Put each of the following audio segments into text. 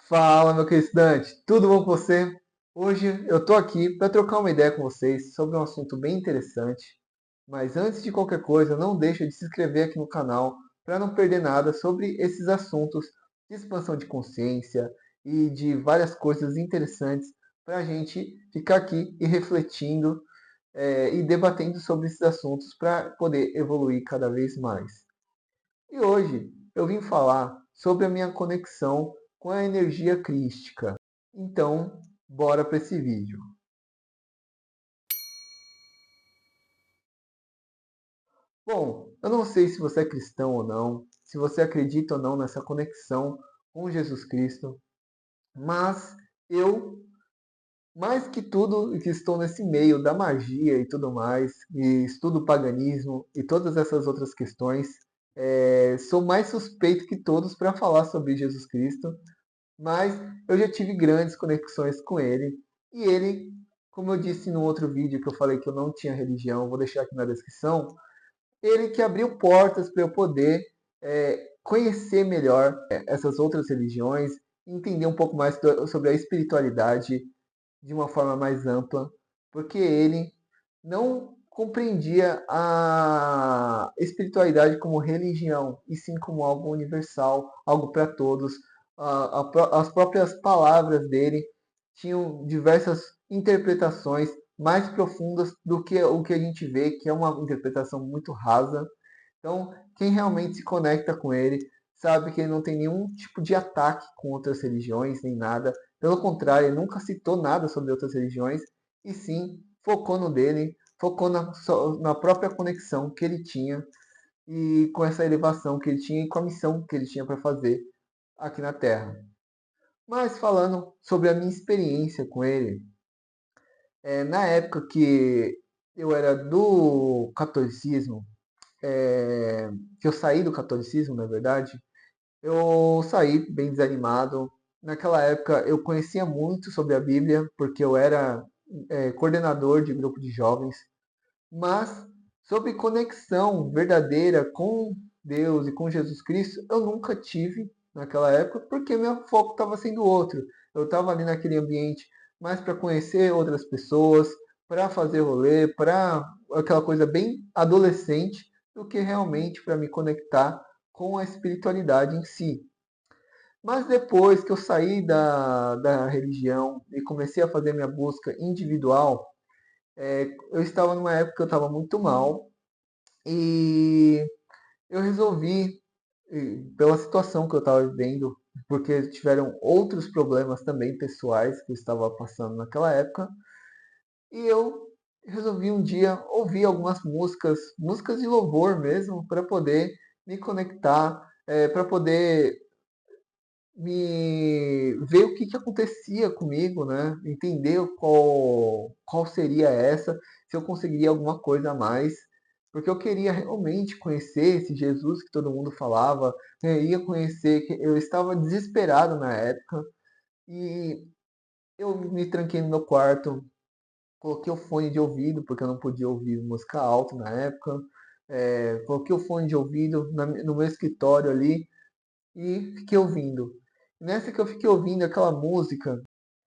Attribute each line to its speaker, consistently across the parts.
Speaker 1: Fala, meu querido estudante, tudo bom com você? Hoje eu tô aqui para trocar uma ideia com vocês sobre um assunto bem interessante. Mas antes de qualquer coisa, não deixa de se inscrever aqui no canal para não perder nada sobre esses assuntos de expansão de consciência e de várias coisas interessantes para a gente ficar aqui e refletindo e debatendo sobre esses assuntos para poder evoluir cada vez mais. E hoje eu vim falar sobre a minha conexão com a energia crística. Então, bora para esse vídeo. Bom, eu não sei se você é cristão ou não, se você acredita ou não nessa conexão com Jesus Cristo, mas eu, mais que tudo que estou nesse meio da magia e tudo mais, e estudo o paganismo e todas essas outras questões, sou mais suspeito que todos para falar sobre Jesus Cristo. Mas eu já tive grandes conexões com ele. E ele, como eu disse no outro vídeo que eu falei que eu não tinha religião, vou deixar aqui na descrição, ele que abriu portas para eu poder conhecer melhor essas outras religiões, entender um pouco mais sobre a espiritualidade de uma forma mais ampla, porque ele não compreendia a espiritualidade como religião, e sim como algo universal, algo para todos. As próprias palavras dele tinham diversas interpretações mais profundas do que o que a gente vê, que é uma interpretação muito rasa. Então, quem realmente se conecta com ele sabe que ele não tem nenhum tipo de ataque com outras religiões, nem nada. Pelo contrário, ele nunca citou nada sobre outras religiões, e sim focou no dele, focou na própria conexão que ele tinha e com essa elevação que ele tinha e com a missão que ele tinha para fazer aqui na Terra. Mas falando sobre a minha experiência com ele, na época que eu era do catolicismo, que eu saí do catolicismo, na verdade, eu saí bem desanimado. Naquela época eu conhecia muito sobre a Bíblia, porque eu era coordenador de grupo de jovens, mas sobre conexão verdadeira com Deus e com Jesus Cristo, eu nunca tive naquela época, porque meu foco estava sendo outro. Eu estava ali naquele ambiente mais para conhecer outras pessoas, para fazer rolê, para aquela coisa bem adolescente, do que realmente para me conectar com a espiritualidade em si. Mas depois que eu saí da religião e comecei a fazer minha busca individual, eu estava numa época que eu estava muito mal e eu resolvi, pela situação que eu estava vivendo, porque tiveram outros problemas também pessoais que eu estava passando naquela época, e eu resolvi um dia ouvir algumas músicas, músicas de louvor mesmo, para poder me conectar, para poder me ver o que, que acontecia comigo, né? Entender qual seria essa, se eu conseguiria alguma coisa a mais, porque eu queria realmente conhecer esse Jesus que todo mundo falava, eu ia conhecer, que eu estava desesperado na época e eu me tranquei no meu quarto, coloquei o fone de ouvido, porque eu não podia ouvir música alta na época, coloquei o fone de ouvido no meu escritório ali e fiquei ouvindo. Nessa que eu fiquei ouvindo aquela música,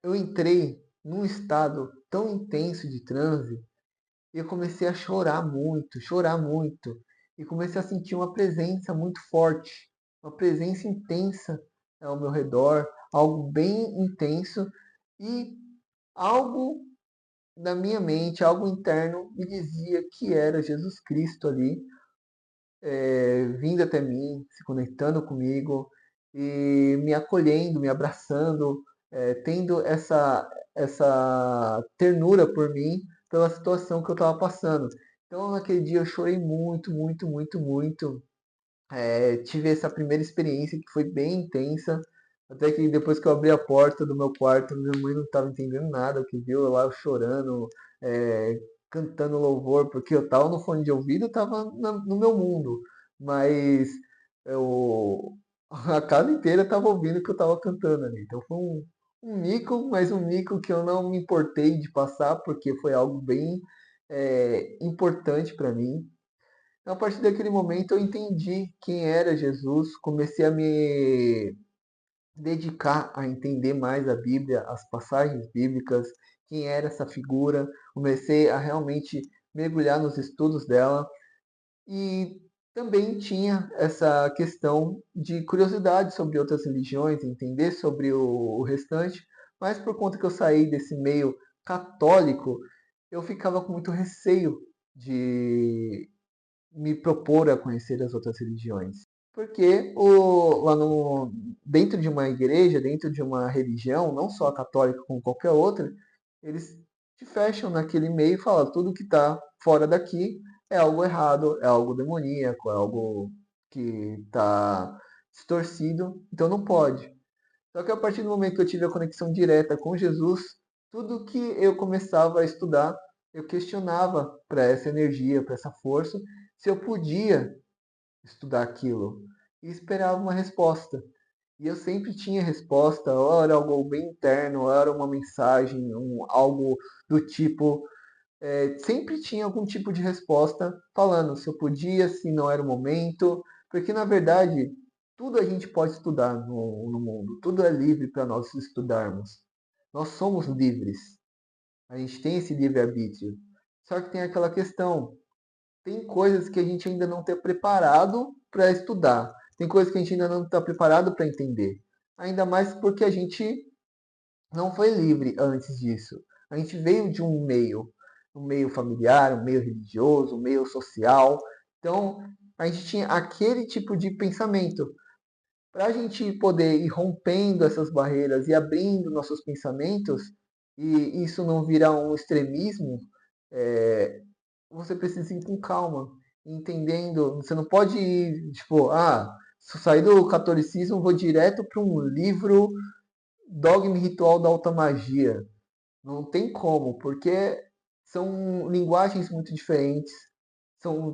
Speaker 1: eu entrei num estado tão intenso de transe e eu comecei a chorar muito. E comecei a sentir uma presença muito forte, uma presença intensa ao meu redor, algo bem intenso e algo na minha mente, algo interno me dizia que era Jesus Cristo ali, vindo até mim, se conectando comigo e me acolhendo, me abraçando, tendo essa ternura por mim pela situação que eu estava passando. Então, naquele dia eu chorei muito, muito, muito, muito. Tive essa primeira experiência que foi bem intensa. Até que depois que eu abri a porta do meu quarto, minha mãe não estava entendendo nada, o que viu eu lá eu chorando, é, cantando louvor, porque eu estava no fone de ouvido, eu estava no meu mundo, mas eu, a casa inteira estava ouvindo o que eu estava cantando ali. Então foi um mico, mas um mico que eu não me importei de passar, porque foi algo bem importante para mim. Então, a partir daquele momento eu entendi quem era Jesus, comecei a me dedicar a entender mais a Bíblia, as passagens bíblicas, quem era essa figura. Comecei a realmente mergulhar nos estudos dela e também tinha essa questão de curiosidade sobre outras religiões, entender sobre o restante, mas por conta que eu saí desse meio católico, eu ficava com muito receio de me propor a conhecer as outras religiões. Porque dentro de uma igreja, dentro de uma religião, não só a católica como qualquer outra, eles te fecham naquele meio e falam tudo que está fora daqui é algo errado, é algo demoníaco, é algo que está distorcido, então não pode. Só que a partir do momento que eu tive a conexão direta com Jesus, tudo que eu começava a estudar, eu questionava para essa energia, para essa força, se eu podia estudar aquilo. E esperava uma resposta. E eu sempre tinha resposta, ou era algo bem interno, ou era uma mensagem, algo do tipo. Sempre tinha algum tipo de resposta falando se eu podia, se não era o momento. Porque na verdade, tudo a gente pode estudar no mundo, tudo é livre para nós estudarmos. Nós somos livres, a gente tem esse livre-arbítrio. Só que tem aquela questão, tem coisas que a gente ainda não está preparado para estudar. Tem coisas que a gente ainda não está preparado para entender. Ainda mais porque a gente não foi livre antes disso. A gente veio de um meio familiar, um meio religioso, um meio social. Então, a gente tinha aquele tipo de pensamento. Para a gente poder ir rompendo essas barreiras e abrindo nossos pensamentos, e isso não virar um extremismo, é, você precisa ir com calma, entendendo. Você não pode ir, tipo, se eu sair do catolicismo, vou direto para um livro Dogma e Ritual da Alta Magia. Não tem como, porque são linguagens muito diferentes,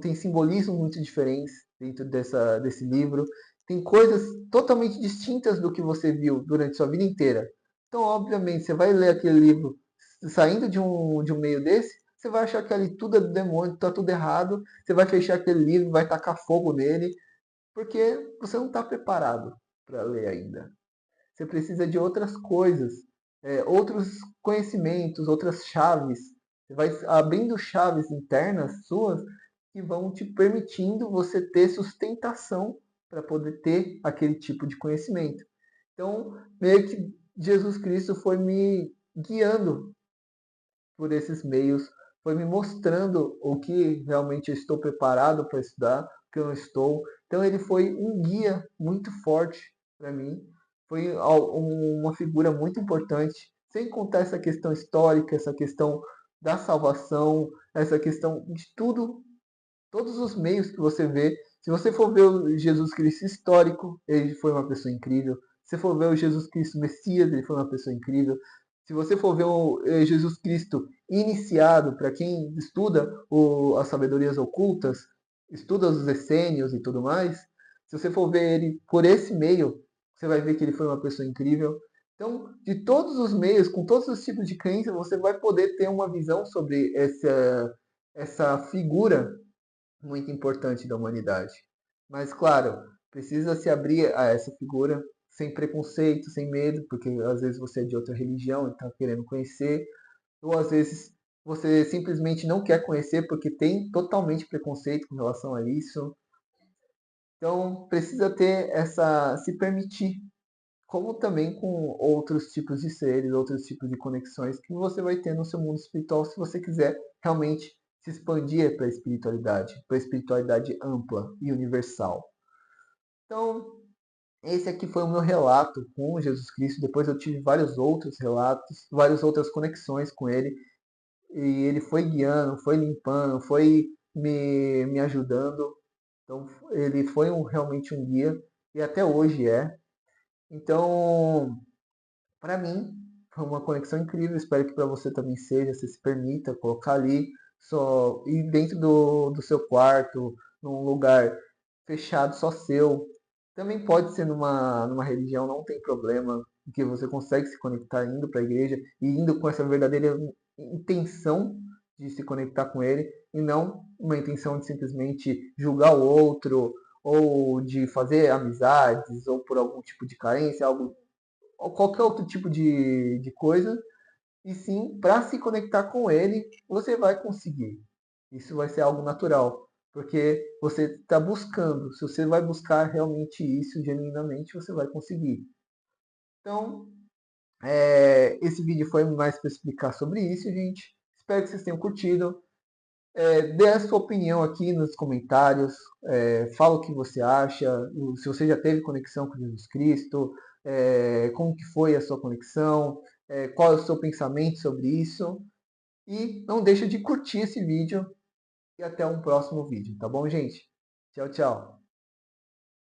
Speaker 1: tem simbolismos muito diferentes dentro desse livro. Tem coisas totalmente distintas do que você viu durante sua vida inteira. Então, obviamente, você vai ler aquele livro saindo de um meio desse, você vai achar que ali tudo é do demônio, está tudo errado. Você vai fechar aquele livro, vai tacar fogo nele, porque você não está preparado para ler ainda. Você precisa de outras coisas, outros conhecimentos, outras chaves. Você vai abrindo chaves internas suas que vão te permitindo você ter sustentação para poder ter aquele tipo de conhecimento. Então, meio que Jesus Cristo foi me guiando por esses meios, foi me mostrando o que realmente eu estou preparado para estudar, o que eu não estou. Então ele foi um guia muito forte para mim, foi uma figura muito importante, sem contar essa questão histórica, essa questão da salvação, essa questão de tudo, todos os meios que você vê. Se você for ver o Jesus Cristo histórico, ele foi uma pessoa incrível. Se for ver o Jesus Cristo Messias, ele foi uma pessoa incrível. Se você for ver o Jesus Cristo iniciado, para quem estuda as sabedorias ocultas, estuda os essênios e tudo mais, se você for ver ele por esse meio, você vai ver que ele foi uma pessoa incrível. Então, de todos os meios, com todos os tipos de crença, você vai poder ter uma visão sobre essa figura muito importante da humanidade. Mas, claro, precisa se abrir a essa figura sem preconceito, sem medo, porque às vezes você é de outra religião e está querendo conhecer, ou às vezes você simplesmente não quer conhecer porque tem totalmente preconceito com relação a isso. Então, precisa ter se permitir, como também com outros tipos de seres, outros tipos de conexões que você vai ter no seu mundo espiritual se você quiser realmente se expandir para a espiritualidade ampla e universal. Então, esse aqui foi o meu relato com Jesus Cristo. Depois eu tive vários outros relatos, várias outras conexões com ele. E ele foi guiando, foi limpando, foi me ajudando. Então, ele foi realmente um guia e até hoje é. Então, para mim, foi uma conexão incrível. Espero que para você também seja. Você se permita colocar ali, só ir dentro do seu quarto, num lugar fechado, só seu. Também pode ser numa religião, não tem problema, porque você consegue se conectar indo para a igreja e indo com essa verdadeira intenção de se conectar com ele e não uma intenção de simplesmente julgar o outro ou de fazer amizades ou por algum tipo de carência, algo ou qualquer outro tipo de coisa, e sim para se conectar com ele, você vai conseguir. Isso vai ser algo natural, porque você está buscando. Se você vai buscar realmente isso genuinamente, você vai conseguir. Então, esse vídeo foi mais para explicar sobre isso, gente. Espero que vocês tenham curtido. Dê a sua opinião aqui nos comentários. Fala o que você acha. Se você já teve conexão com Jesus Cristo. Como que foi a sua conexão. Qual é o seu pensamento sobre isso. E não deixa de curtir esse vídeo. E até um próximo vídeo. Tá bom, gente? Tchau, tchau.